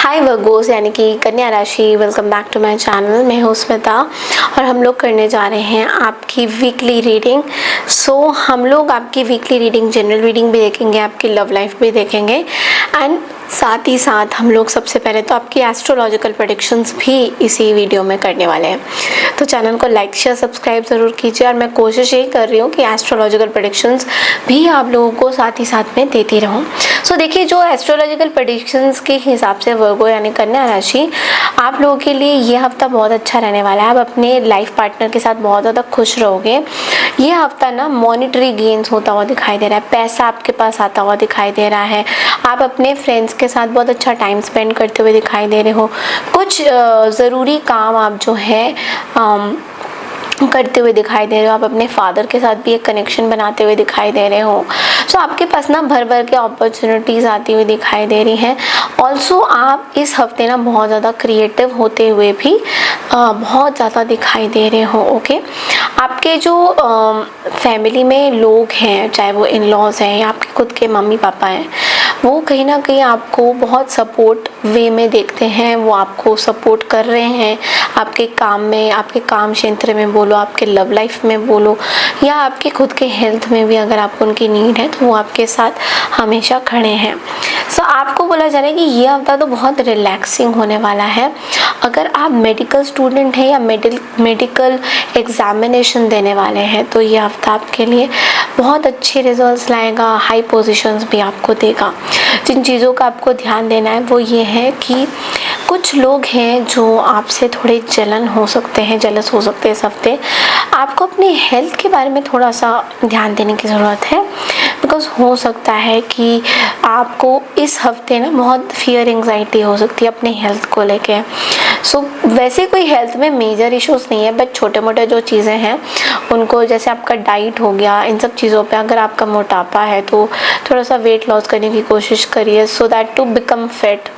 हाय Virgo's यानी कि कन्या राशि, welcome back to my channel. मैं हूँ स्मिता और हम लोग करने जा रहे हैं आपकी वीकली रीडिंग। हम लोग आपकी वीकली रीडिंग, जनरल रीडिंग भी देखेंगे, आपकी लव लाइफ भी देखेंगे एंड साथ ही साथ हम लोग सबसे पहले तो आपकी एस्ट्रोलॉजिकल प्रेडिक्शंस भी इसी वीडियो में करने वाले हैं। तो चैनल को लाइक शेयर सब्सक्राइब ज़रूर कीजिए और मैं कोशिश यही कर रही हूँ कि एस्ट्रोलॉजिकल प्रेडिक्शंस भी आप लोगों को साथ ही साथ में देती रहूँ। देखिए, जो एस्ट्रोलॉजिकल प्रेडिक्शंस के हिसाब से वर्गो यानी कन्या राशि, आप लोगों के लिए ये हफ्ता बहुत अच्छा रहने वाला है। आप अपने लाइफ पार्टनर के साथ बहुत ज़्यादा खुश रहोगे। ये हफ्ता ना मॉनिटरी गेन्स होता हुआ दिखाई दे रहा है, पैसा आपके पास आता हुआ दिखाई दे रहा है। आप अपने फ्रेंड्स के साथ बहुत अच्छा टाइम स्पेंड करते हुए दिखाई दे रहे हो। कुछ ज़रूरी काम आप जो है करते हुए दिखाई दे रहे हो। आप अपने फादर के साथ भी एक कनेक्शन बनाते हुए दिखाई दे रहे हो। आपके पास ना भर भर के अपॉर्चुनिटीज़ आती हुई दिखाई दे रही हैं। ऑल्सो आप इस हफ्ते ना बहुत ज़्यादा क्रिएटिव होते हुए भी बहुत ज़्यादा दिखाई दे रहे हो। ओके, आपके जो फैमिली में लोग हैं, चाहे वो इन लॉज हैं या आपके खुद के मम्मी पापा हैं, वो कहीं ना कहीं आपको बहुत सपोर्ट वे में देखते हैं। वो आपको सपोर्ट कर रहे हैं आपके काम में, आपके काम क्षेत्र में बोलो, आपके लव लाइफ में बोलो, या आपके खुद के हेल्थ में भी अगर आपको उनकी नीड है तो वो आपके साथ हमेशा खड़े हैं। आपको बोला जा रहा है कि ये हफ्ता तो बहुत रिलैक्सिंग होने वाला है। अगर आप मेडिकल स्टूडेंट हैं या मेडिकल एग्जामिनेशन देने वाले हैं तो ये हफ्ता आपके लिए बहुत अच्छे रिजल्ट्स लाएगा, हाई पोजीशंस भी आपको देगा। जिन चीज़ों का आपको ध्यान देना है वो ये है कि कुछ लोग हैं जो आपसे थोड़े जलन हो सकते हैं, जेलस हो सकते हैं इस हफ्ते। आपको अपनी हेल्थ के बारे में थोड़ा सा ध्यान देने की ज़रूरत है, बिकॉज हो सकता है कि आपको इस हफ्ते ना बहुत फियर एंग्जाइटी हो सकती है अपने हेल्थ को लेके। वैसे कोई हेल्थ में मेजर इश्यूज नहीं है, बट छोटे मोटे जो चीज़ें हैं उनको, जैसे आपका डाइट हो गया, इन सब चीज़ों पे अगर आपका मोटापा है तो थोड़ा सा वेट लॉस करने की कोशिश करिए, so that to become fit.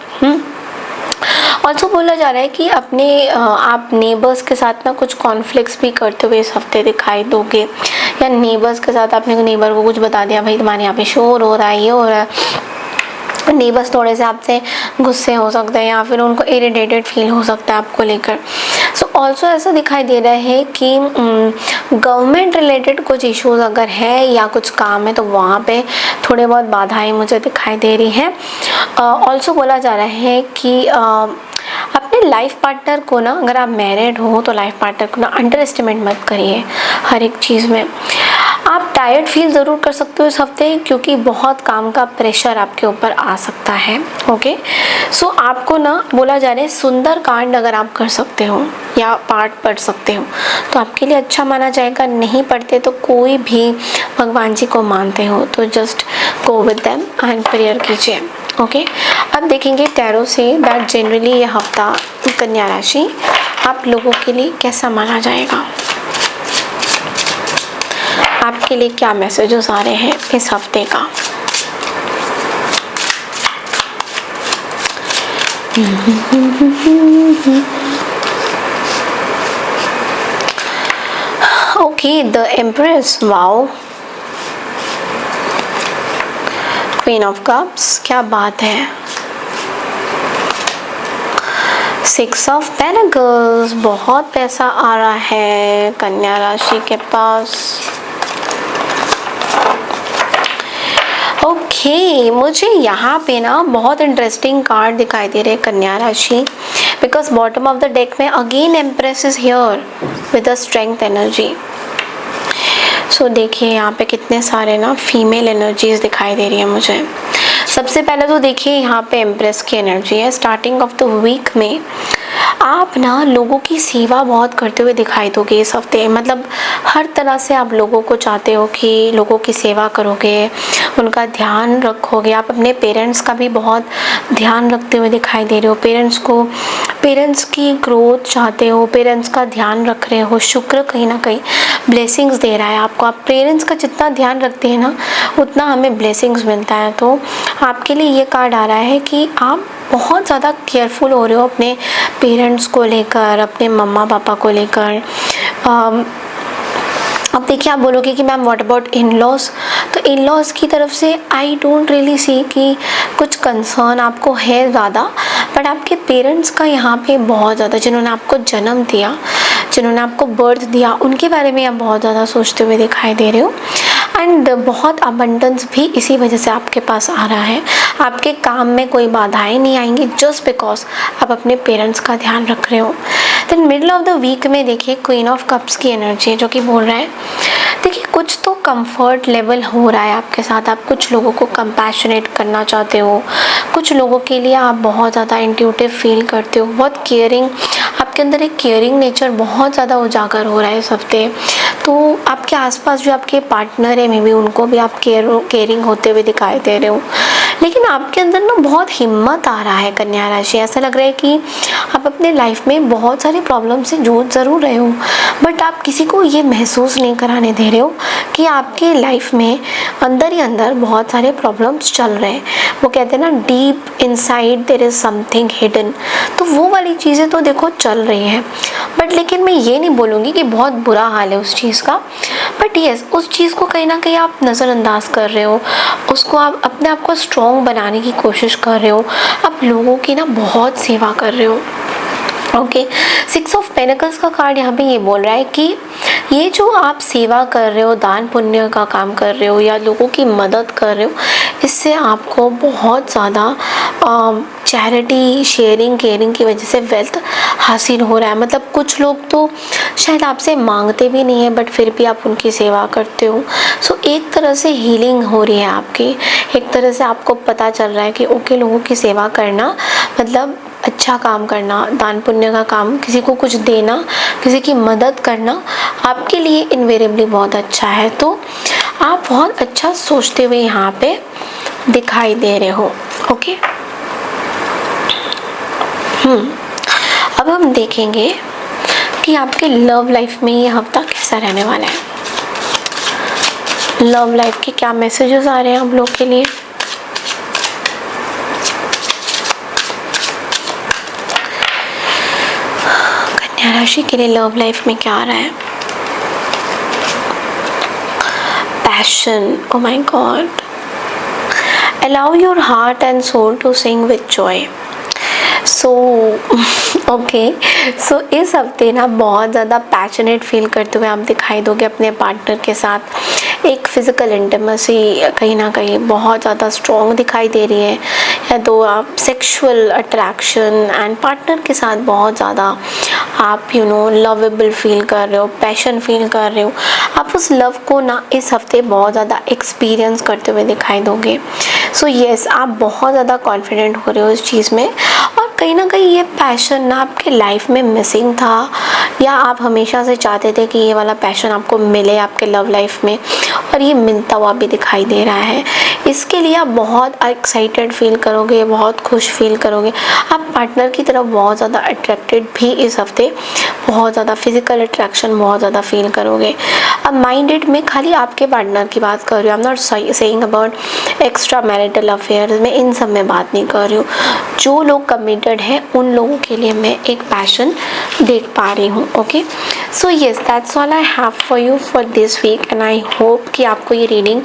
Also बोला जा रहा है कि अपने आप नेबर्स के साथ ना कुछ कॉन्फ्लिक्ट्स भी करते हुए इस हफ्ते दिखाई दोगे, या नेबर्स के साथ आपने नेबर को कुछ बता दिया, भाई तुम्हारे यहाँ पे शोर हो रहा है, ये हो रहा है। नेबर्स थोड़े से आपसे गुस्से हो सकते हैं या फिर उनको इरिटेटेड फील हो सकता है आपको लेकर। ऑल्सो ऐसा दिखाई दे रहा है कि गवर्नमेंट रिलेटेड कुछ इश्यूज अगर है या कुछ काम है तो वहाँ पे थोड़े बहुत बाधाएं मुझे दिखाई दे रही हैं। ऑल्सो बोला जा रहा है कि अपने लाइफ पार्टनर को ना, अगर आप मैरिड हो तो लाइफ पार्टनर को ना अंडर एस्टिमेट मत करिए हर एक चीज़ में। आप टायर्ड फील ज़रूर कर सकते हो इस हफ्ते, क्योंकि बहुत काम का प्रेशर आपके ऊपर आ सकता है। ओके, आपको ना बोला जा रहा है सुंदर कांड अगर आप कर सकते हो या पाठ पढ़ सकते हो तो आपके लिए अच्छा माना जाएगा। नहीं पढ़ते तो कोई भी भगवान जी को मानते हो तो just go with them and prayer कीजिए। ओके, अब देखेंगे टैरो से दैट जनरली ये हफ्ता कन्या राशि आप लोगों के लिए कैसा माना जाएगा, आपके लिए क्या मैसेजेस आ रहे हैं इस हफ्ते का। Okay, the empress, wow, queen of cups, क्या बात है। सिक्स ऑफ पेंटिकल्स, बहुत पैसा आ रहा है कन्या राशि के पास। ओके, मुझे यहाँ पे ना बहुत इंटरेस्टिंग कार्ड दिखाई दे रहे हैं कन्या राशि, because bottom of the deck में again empress is here with a strength energy. देखिए यहाँ पे कितने सारे ना फीमेल एनर्जीज दिखाई दे रही है मुझे। सबसे पहले तो देखिए यहाँ पे एम्प्रेस की एनर्जी है। स्टार्टिंग ऑफ द वीक में आप ना लोगों की सेवा बहुत करते हुए दिखाई दोगे इस हफ्ते। मतलब हर तरह से आप लोगों को चाहते हो कि लोगों की सेवा करोगे, उनका ध्यान रखोगे। आप अपने पेरेंट्स का भी बहुत ध्यान रखते हुए दिखाई दे रहे हो। पेरेंट्स की ग्रोथ चाहते हो, पेरेंट्स का ध्यान रख रहे हो। शुक्र कहीं ना कहीं ब्लेसिंग्स दे रहा है आपको। आप पेरेंट्स का जितना ध्यान रखते हैं ना उतना हमें ब्लेसिंग्स मिलता है। तो आपके लिए ये कार्ड आ रहा है कि आप बहुत ज़्यादा केयरफुल हो रहे हो अपने पेरेंट्स को लेकर, अपने मम्मा पापा को लेकर। अब देखिए, आप बोलोगे कि ma'am what about in laws, तो इन लॉज की तरफ से आई डोंट रियली सी कि कुछ कंसर्न आपको है ज़्यादा, बट आपके पेरेंट्स का यहाँ पे बहुत ज़्यादा, जिन्होंने आपको जन्म दिया, जिन्होंने आपको बर्थ दिया, उनके बारे में आप बहुत ज़्यादा सोचते हुए दिखाई दे रहे हो। एंड बहुत अबंडेंस भी इसी वजह से आपके पास आ रहा है। आपके काम में कोई बाधाएं नहीं आएंगी जस्ट बिकॉज आप अपने पेरेंट्स का ध्यान रख रहे हो। Then middle of the week में देखिए क्वीन ऑफ कप्स की एनर्जी है, जो कि बोल रहा है देखिए कुछ तो कंफर्ट लेवल हो रहा है आपके साथ। आप कुछ लोगों को कंपैशनेट करना चाहते हो, कुछ लोगों के लिए आप बहुत ज़्यादा इंट्यूटिव फील करते हो, बहुत केयरिंग, आपके अंदर एक केयरिंग नेचर बहुत ज़्यादा उजागर हो रहा है इस हफ्ते। तो आपके आसपास जो आपके पार्टनर है, मे बी उनको भी आप केयरिंग होते हुए दिखाई दे रहे हो। लेकिन आपके अंदर ना बहुत हिम्मत आ रहा है कन्या राशि। ऐसा लग रहा है कि आप अपने लाइफ में बहुत सारी प्रॉब्लम से जूझ ज़रूर रहे हो, बट आप किसी को ये महसूस नहीं कराने दे रहे हो कि आपके लाइफ में अंदर ही अंदर बहुत सारे प्रॉब्लम्स चल रहे हैं। वो कहते हैं ना, deep inside there is something hidden. तो वो वाली चीज़ें तो देखो चल रही हैं, बट लेकिन मैं ये नहीं बोलूँगी कि बहुत बुरा हाल है उस चीज़ का। बट येस, उस चीज़ को कहीं ना कहीं आप नज़रअंदाज कर रहे हो, उसको आप अपने आप को स्ट्रॉन्ग बनाने की कोशिश कर रहे हो, आप लोगों की ना बहुत सेवा कर रहे हो। ओके, 6 ऑफ पेनिकल्स का कार्ड यहाँ पे ये बोल रहा है कि ये जो आप सेवा कर रहे हो, दान पुण्य का काम कर रहे हो या लोगों की मदद कर रहे हो, इससे आपको बहुत ज़्यादा चैरिटी, शेयरिंग, केयरिंग की वजह से वेल्थ हासिल हो रहा है। मतलब कुछ लोग तो शायद आपसे मांगते भी नहीं है, बट फिर भी आप उनकी सेवा करते हो। सो एक तरह से हीलिंग हो रही है आपकी, एक तरह से आपको पता चल रहा है कि ओके, लोगों की सेवा करना मतलब अच्छा काम करना, दान पुण्य का काम, किसी को कुछ देना, किसी की मदद करना आपके लिए इनवेरिएबली बहुत अच्छा है। तो आप बहुत अच्छा सोचते हुए यहाँ पे दिखाई दे रहे हो। ओके, अब हम देखेंगे कि आपके लव लाइफ में ये हफ्ता कैसा रहने वाला है। लव लाइफ के क्या मैसेजेस आ रहे हैं हम लोग के लिए। कन्या राशि के लिए लव लाइफ में क्या आ रहा है। Passion, oh my god, allow your heart and soul to sing with joy. So okay, so इस हफ्ते ना बहुत ज़्यादा पैशनेट फील करते हुए आप दिखाई दोगे अपने पार्टनर के साथ। एक फिज़िकल इंटीमेसी कहीं ना कहीं बहुत ज़्यादा स्ट्रॉन्ग दिखाई दे रही है, या तो आप सेक्सुअल अट्रैक्शन एंड पार्टनर के साथ बहुत ज़्यादा आप लवेबल फील कर रहे हो, पैशन फील कर रहे हो। आप उस लव को ना इस हफ्ते बहुत ज़्यादा एक्सपीरियंस करते हुए दिखाई दोगे। सो येस, आप बहुत ज़्यादा कॉन्फिडेंट हो रहे हो इस चीज़ में, और कहीं ना कहीं ये पैशन ना आपके लाइफ में मिसिंग था, या आप हमेशा से चाहते थे कि ये वाला पैशन आपको मिले आपके लव लाइफ में, और ये मिलता हुआ भी दिखाई दे रहा है। इसके लिए आप बहुत एक्साइटेड फील करोगे, बहुत खुश फील करोगे। आप पार्टनर की तरफ बहुत ज़्यादा अट्रैक्टेड भी इस हफ्ते, बहुत ज़्यादा फिजिकल अट्रैक्शन बहुत ज़्यादा फील करोगे। अब माइंडेड में खाली आपके पार्टनर की बात कर रही हूँ, I am not saying about extra marital affairs, मैं इन सब में बात नहीं कर रही हूँ। जो लोग कमिटेड हैं उन लोगों के लिए मैं एक पैशन देख पा रही हूँ। Okay, so yes, that's all I have for you for this week, and I hope कि आपको ये रीडिंग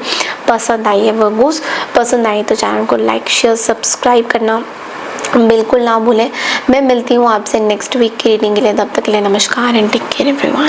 पसंद आई है। वर्गोस, पसंद आई तो चैनल को लाइक, शेयर, सब्सक्राइब करना बिल्कुल ना भूलें। मैं मिलती हूँ आपसे नेक्स्ट वीक की रीडिंग के लिए। तब तक के लिए नमस्कार एंड टेक केयर एवरीवन।